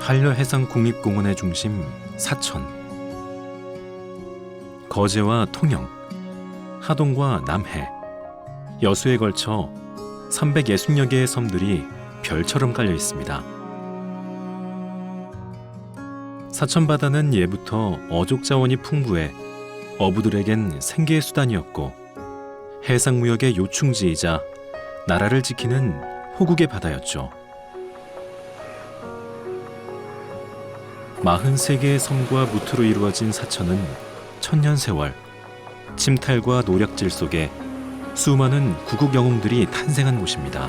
한려해상국립공원의 중심 사천. 거제와 통영, 하동과 남해, 여수에 걸쳐 360여 개의 섬들이 별처럼 깔려 있습니다. 사천 바다는 예부터 어족 자원이 풍부해 어부들에겐 생계의 수단이었고 해상무역의 요충지이자 나라를 지키는 호국의 바다였죠. 43개의 섬과 무트로 이루어진 사천은 천년 세월, 침탈과 노략질 속에 수많은 구국 영웅들이 탄생한 곳입니다.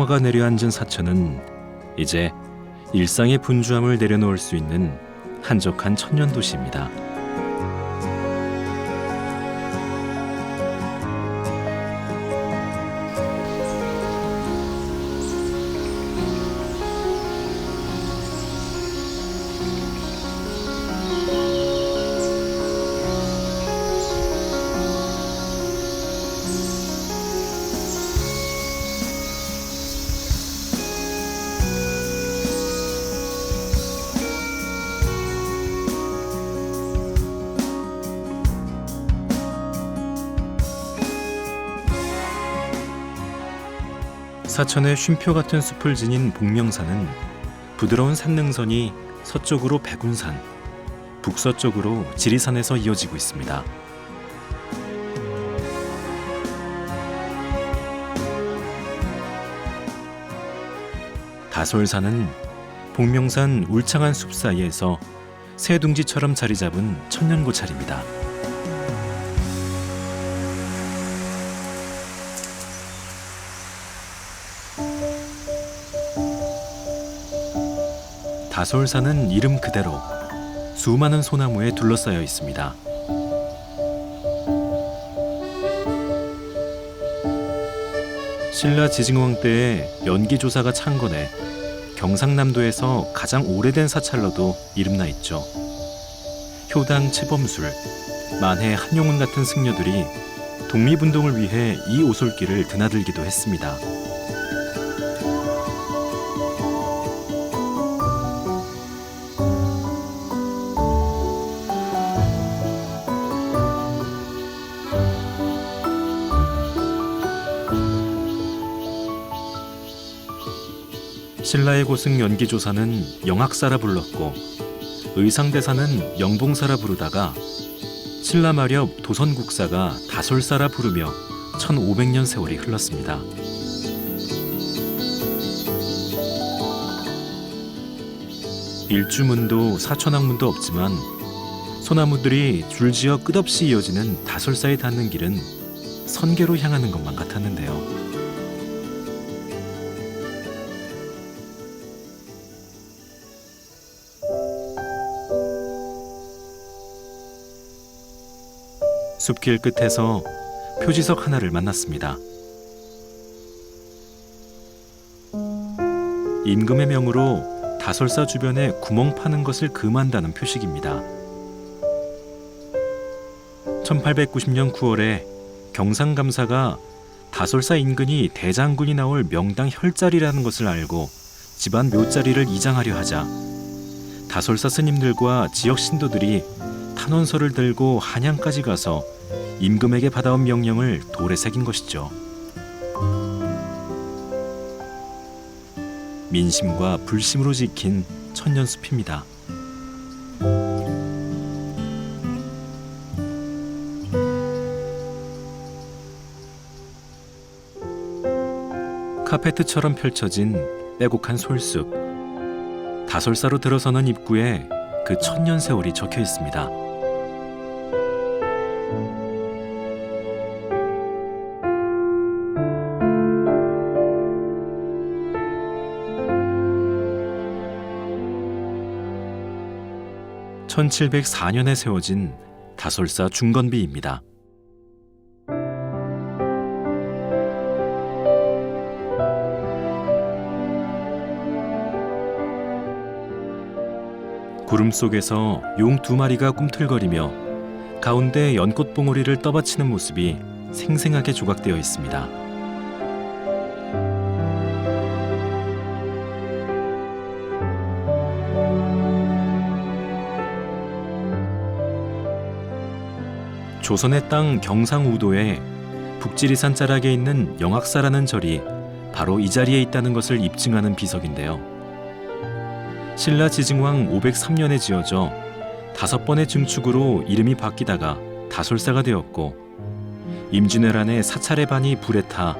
평화가 내려앉은 사천은 이제 일상의 분주함을 내려놓을 수 있는 한적한 천년 도시입니다. 사천의 쉼표 같은 숲을 지닌 복명산은 부드러운 산능선이 서쪽으로 백운산, 북서쪽으로 지리산에서 이어지고 있습니다. 다솔산은 복명산 울창한 숲 사이에서 새 둥지처럼 자리 잡은 천년고찰입니다. 다솔산은 이름 그대로 수많은 소나무에 둘러싸여 있습니다. 신라 지증왕 때의 연기조사가 창건해 경상남도에서 가장 오래된 사찰로도 이름나 있죠. 효당 최범술, 만해 한용운 같은 승려들이 독립운동을 위해 이 오솔길을 드나들기도 했습니다. 신라의 고승 연기조사는 영악사라 불렀고 의상대사는 영봉사라 부르다가 신라 마렵 도선국사가 다솔사라 부르며 1500년 세월이 흘렀습니다. 일주문도 사천왕문도 없지만 소나무들이 줄지어 끝없이 이어지는 다솔사에 닿는 길은 선계로 향하는 것만 같았는데요. 숲길 끝에서 표지석 하나를 만났습니다. 임금의 명으로 다솔사 주변에 구멍 파는 것을 금한다는 표식입니다. 1890년 9월에 경상감사가 다솔사 인근이 대장군이 나올 명당 혈자리라는 것을 알고 집안 묘자리를 이장하려 하자 다솔사 스님들과 지역 신도들이 탄원서를 들고 한양까지 가서 임금에게 받아온 명령을 돌에 새긴 것이죠. 민심과 불심으로 지킨 천년숲입니다. 카페트처럼 펼쳐진 빼곡한 솔숲. 다솔사로 들어서는 입구에 그 천년 세월이 적혀 있습니다. (1704년에) 세워진 다솔사 중건비입니다. 구름 속에서 용 2마리가 꿈틀거리며 가운데 연꽃 봉오리를 떠받치는 모습이 생생하게 조각되어 있습니다. 조선의 땅 경상우도에 북지리산 자락에 있는 영악사라는 절이 바로 이 자리에 있다는 것을 입증하는 비석인데요. 신라 지증왕 503년에 지어져 5번의 증축으로 이름이 바뀌다가 다솔사가 되었고, 임진왜란의 사찰의 반이 불에 타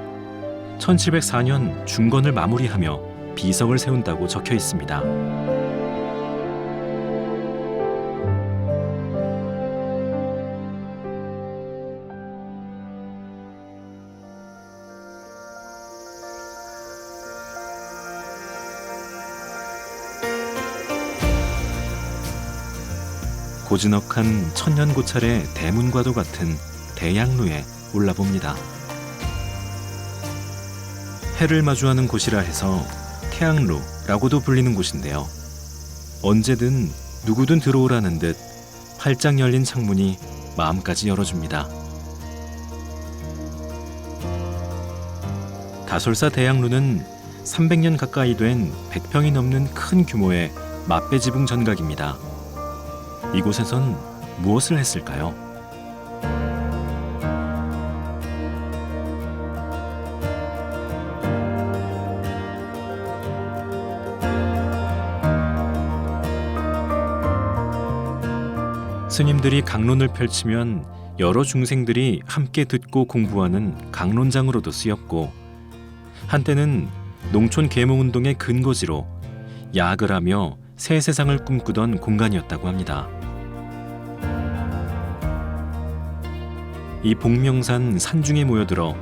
1704년 중건을 마무리하며 비석을 세운다고 적혀 있습니다. 고즈넉한 천년고찰의 대문과도 같은 대양루에 올라봅니다. 해를 마주하는 곳이라 해서 태양루라고도 불리는 곳인데요. 언제든 누구든 들어오라는 듯 활짝 열린 창문이 마음까지 열어줍니다. 다솔사 대양루는 300년 가까이 된 100평이 넘는 큰 규모의 맛배지붕 전각입니다. 이곳에선 무엇을 했을까요? 스님들이 강론을 펼치면 여러 중생들이 함께 듣고 공부하는 강론장으로도 쓰였고, 한때는 농촌 계몽운동의 근거지로 야학을 하며 새 세상을 꿈꾸던 공간이었다고 합니다. 이 복명산 산중에 모여들어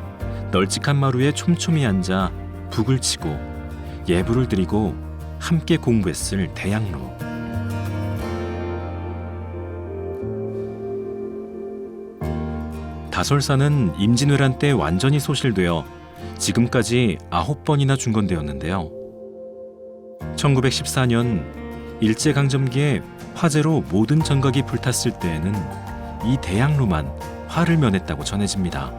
널찍한 마루에 촘촘히 앉아 북을 치고 예불을 드리고 함께 공부했을 대양로. 다솔사는 임진왜란 때 완전히 소실되어 지금까지 9번이나 중건되었는데요. 1914년 일제강점기에 화재로 모든 전각이 불탔을 때에는 이 대양로만 화를 면했다고 전해집니다.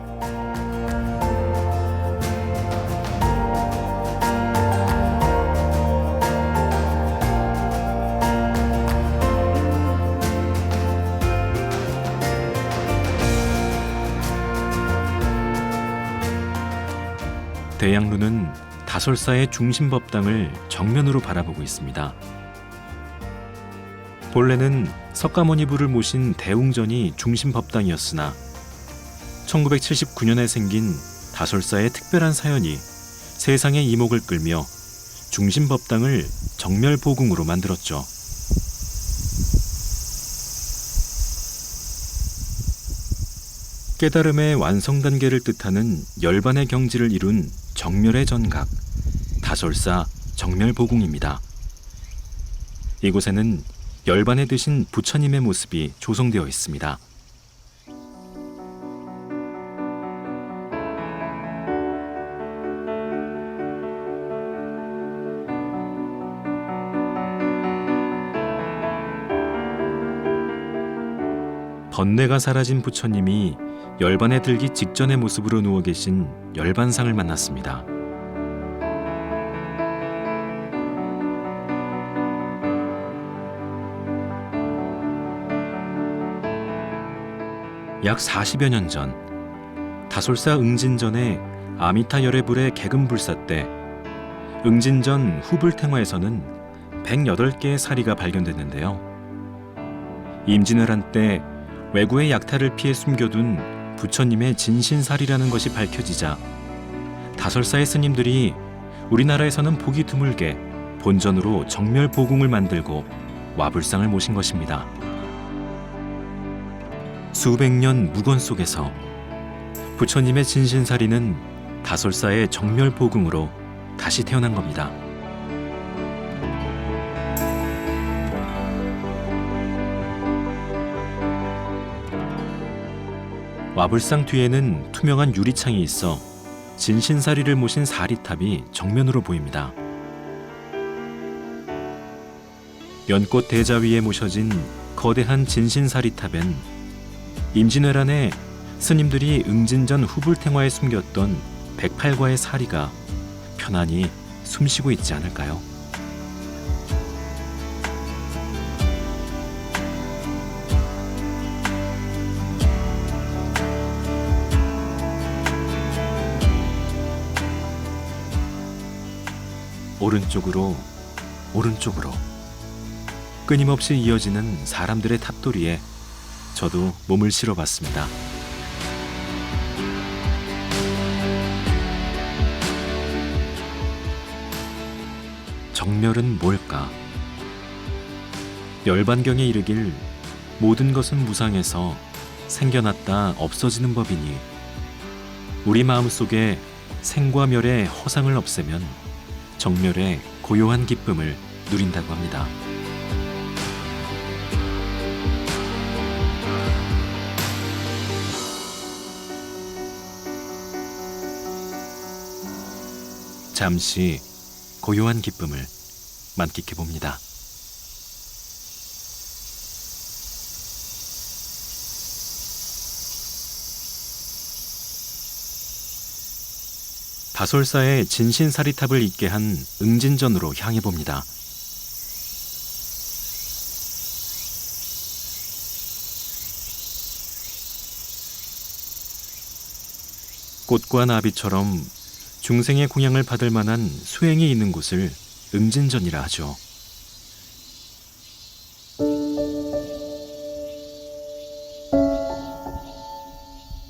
대양루는 다솔사의 중심법당을 정면으로 바라보고 있습니다. 본래는 석가모니부를 모신 대웅전이 중심법당이었으나 1979년에 생긴 다솔사의 특별한 사연이 세상의 이목을 끌며 중심법당을 정멸보궁으로 만들었죠. 깨달음의 완성 단계를 뜻하는 열반의 경지를 이룬 정멸의 전각, 다솔사 정멸보궁입니다. 이곳에는 열반에 드신 부처님의 모습이 조성되어 있습니다. 번뇌가 사라진 부처님이 열반에 들기 직전의 모습으로 누워 계신 열반상을 만났습니다. 약 40여 년 전, 다솔사 응진전의 아미타 열애불의 개금불사 때 응진전 후불탱화에서는 108개의 사리가 발견됐는데요. 임진왜란 때 왜구의 약탈을 피해 숨겨둔 부처님의 진신사리라는 것이 밝혀지자 다솔사의 스님들이 우리나라에서는 보기 드물게 본전으로 정멸보궁을 만들고 와불상을 모신 것입니다. 수백 년 묵원 속에서 부처님의 진신사리는 다솔사의 정멸보궁으로 다시 태어난 겁니다. 와불상 뒤에는 투명한 유리창이 있어 진신사리를 모신 사리탑이 정면으로 보입니다. 연꽃 대자 위에 모셔진 거대한 진신사리탑엔 임진왜란에 스님들이 응진전 후불탱화에 숨겼던 108과의 사리가 편안히 숨쉬고 있지 않을까요? 오른쪽으로 오른쪽으로 끊임없이 이어지는 사람들의 탑도리에 저도 몸을 실어봤습니다. 정멸은 뭘까? 열반경에 이르길 모든 것은 무상해서 생겨났다 없어지는 법이니 우리 마음속에 생과 멸의 허상을 없애면 정멸의 고요한 기쁨을 누린다고 합니다. 잠시 고요한 기쁨을 만끽해 봅니다. 다솔사의 진신사리탑을 잇게 한 응진전으로 향해 봅니다. 꽃과 나비처럼 중생의 공양을 받을 만한 수행이 있는 곳을 응진전이라 하죠.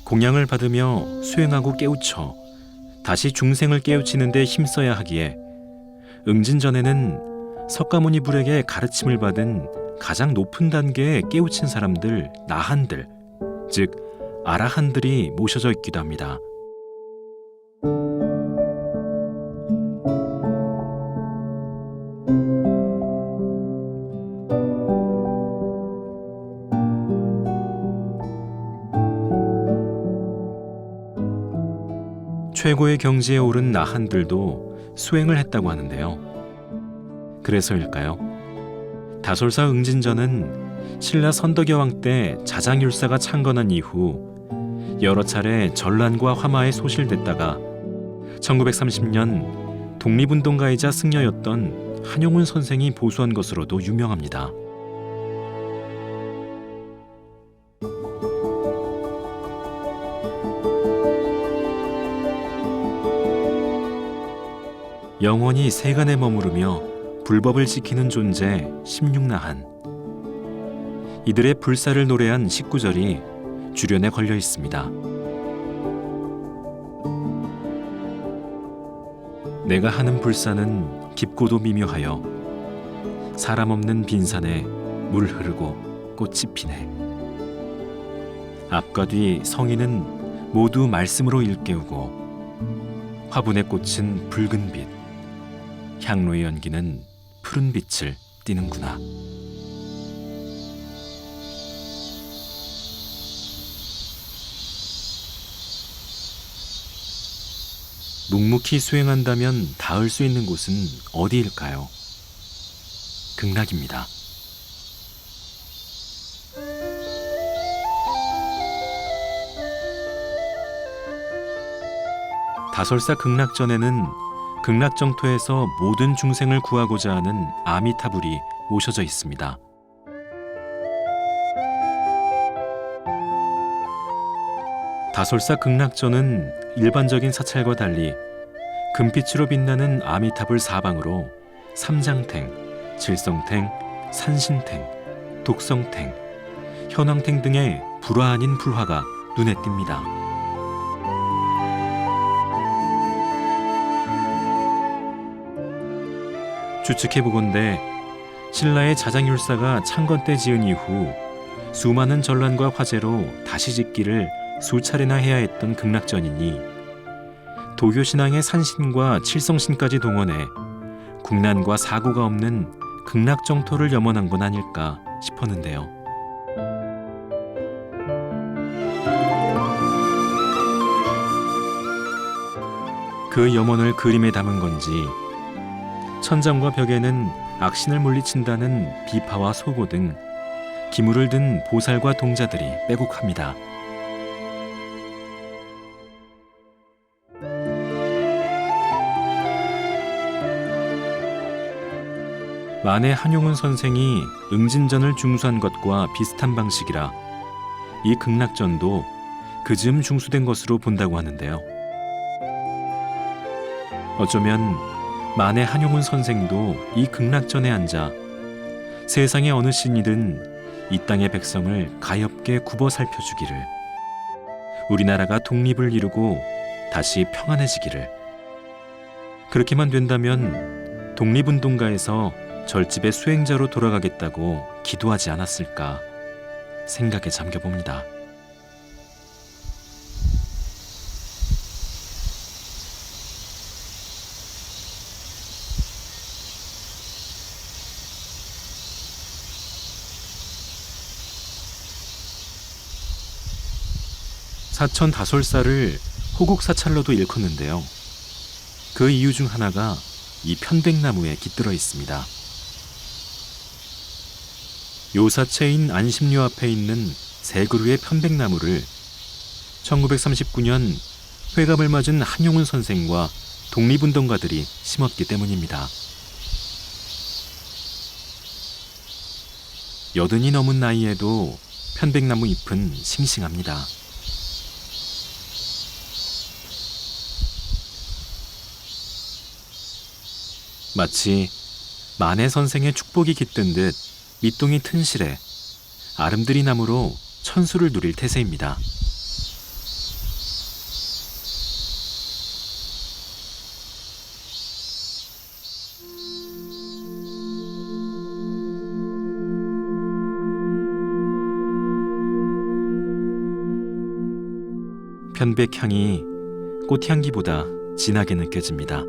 공양을 받으며 수행하고 깨우쳐 다시 중생을 깨우치는 데 힘써야 하기에 응진전에는 석가모니 불에게 가르침을 받은 가장 높은 단계에 깨우친 사람들, 나한들, 즉 아라한들이 모셔져 있기도 합니다. 최고의 경지에 오른 나한들도 수행을 했다고 하는데요. 그래서일까요? 다솔사 응진전은 신라 선덕여왕 때 자장율사가 창건한 이후 여러 차례 전란과 화마에 소실됐다가 1930년 독립운동가이자 승려였던 한용운 선생이 보수한 것으로도 유명합니다. 영원히 세간에 머무르며 불법을 지키는 존재 16나한. 이들의 불사를 노래한 19절이 주련에 걸려 있습니다. 내가 하는 불사는 깊고도 미묘하여 사람 없는 빈산에 물 흐르고 꽃이 피네. 앞과 뒤 성인은 모두 말씀으로 일깨우고 화분의 꽃은 붉은 빛, 향로의 연기는 푸른 빛을 띠는구나. 묵묵히 수행한다면 닿을 수 있는 곳은 어디일까요? 극락입니다. 다솔사 극락전에는 극락정토에서 모든 중생을 구하고자 하는 아미타불이 모셔져 있습니다. 다솔사 극락전은 일반적인 사찰과 달리 금빛으로 빛나는 아미타불 사방으로 삼장탱, 질성탱, 산신탱, 독성탱, 현황탱 등의 불화 아닌 불화가 눈에 띕니다. 추측해보건대 신라의 자장율사가 창건 때 지은 이후 수많은 전란과 화재로 다시 짓기를 수차례나 해야 했던 극락전이니 도교신앙의 산신과 칠성신까지 동원해 국난과 사고가 없는 극락정토를 염원한 건 아닐까 싶었는데요. 그 염원을 그림에 담은 건지 천장과 벽에는 악신을 물리친다는 비파와 소고 등 기물을 든 보살과 동자들이 빼곡합니다. 만해 한용운 선생이 응진전을 중수한 것과 비슷한 방식이라 이 극락전도 그 즈음 중수된 것으로 본다고 하는데요. 어쩌면 만해 한용운 선생도 이 극락전에 앉아 세상의 어느 신이든 이 땅의 백성을 가엾게 굽어 살펴주기를, 우리나라가 독립을 이루고 다시 평안해지기를, 그렇게만 된다면 독립운동가에서 절집의 수행자로 돌아가겠다고 기도하지 않았을까 생각에 잠겨봅니다. 사천 다솔사를 호국사찰로도 일컫는데요. 그 이유 중 하나가 이 편백나무에 깃들어 있습니다. 요사체인 안심료 앞에 있는 세 그루의 편백나무를 1939년 회갑을 맞은 한용운 선생과 독립운동가들이 심었기 때문입니다. 80이 넘은 나이에도 편백나무 잎은 싱싱합니다. 마치 만해 선생의 축복이 깃든 듯 밑동이 튼실해 아름드리 나무로 천수를 누릴 태세입니다. 편백향이 꽃향기보다 진하게 느껴집니다.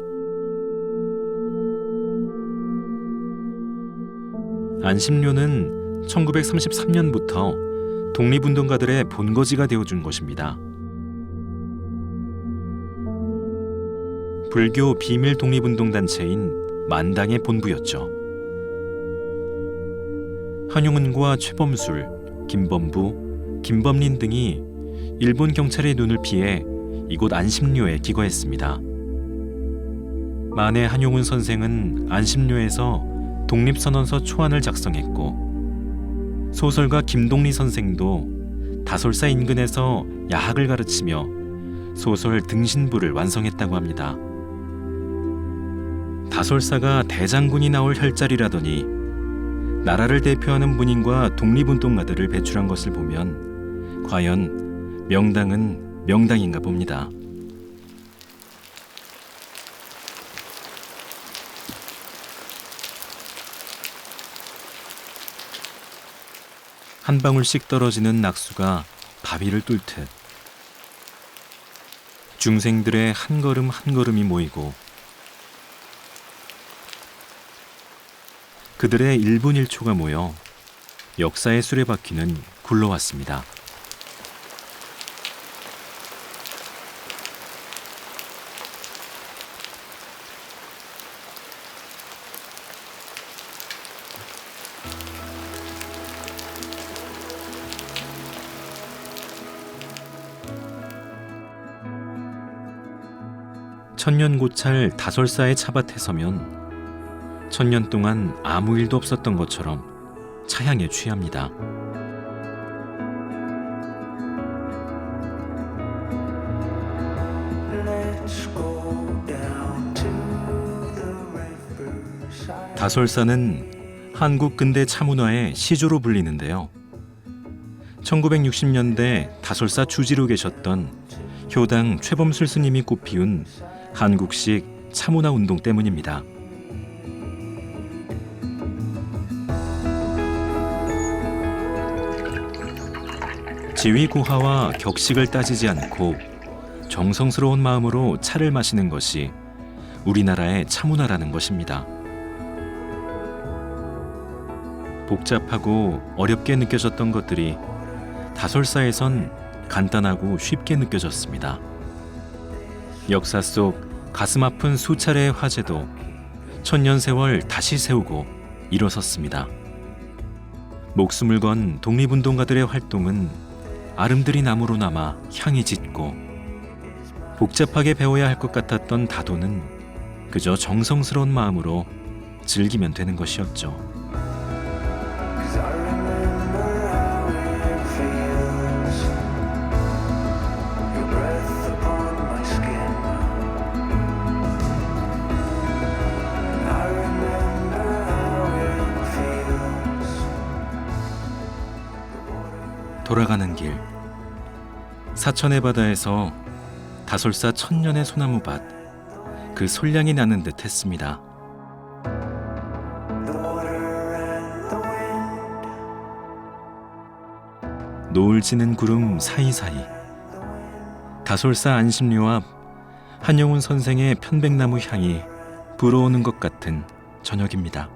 안심료는 1933년부터 독립운동가들의 본거지가 되어준 것입니다. 불교 비밀 독립운동단체인 만당의 본부였죠. 한용운과 최범술, 김범부, 김범린 등이 일본 경찰의 눈을 피해 이곳 안심료에 기거했습니다. 만해 한용운 선생은 안심료에서 독립선언서 초안을 작성했고, 소설가 김동리 선생도 다솔사 인근에서 야학을 가르치며 소설 등신부를 완성했다고 합니다. 다솔사가 대장군이 나올 혈자리라더니 나라를 대표하는 문인과 독립운동가들을 배출한 것을 보면 과연 명당은 명당인가 봅니다. 한 방울씩 떨어지는 낙수가 바위를 뚫듯 중생들의 한 걸음 한 걸음이 모이고 그들의 1분 1초가 모여 역사의 수레바퀴는 굴러왔습니다. 천년고찰 다솔사의 차밭에 서면 천년 동안 아무 일도 없었던 것처럼 차향에 취합니다. 다솔사는 한국 근대 차문화의 시조로 불리는데요. 1960년대 다솔사 주지로 계셨던 효당 최범술 스님이 꽃피운 한국식 차문화 운동 때문입니다. 지위고하와 격식을 따지지 않고 정성스러운 마음으로 차를 마시는 것이 우리나라의 차문화라는 것입니다. 복잡하고 어렵게 느껴졌던 것들이 다솔사에선 간단하고 쉽게 느껴졌습니다. 역사 속 가슴 아픈 수차례의 화제도 천년 세월 다시 세우고 일어섰습니다. 목숨을 건 독립운동가들의 활동은 아름드리 나무로 남아 향이 짙고 복잡하게 배워야 할 것 같았던 다도는 그저 정성스러운 마음으로 즐기면 되는 것이었죠. 돌아가는 길, 사천의 바다에서 다솔사 천년의 소나무밭, 그 솔량이 나는 듯 했습니다. 노을 지는 구름 사이사이, 다솔사 안심료 앞 한영훈 선생의 편백나무 향이 불어오는 것 같은 저녁입니다.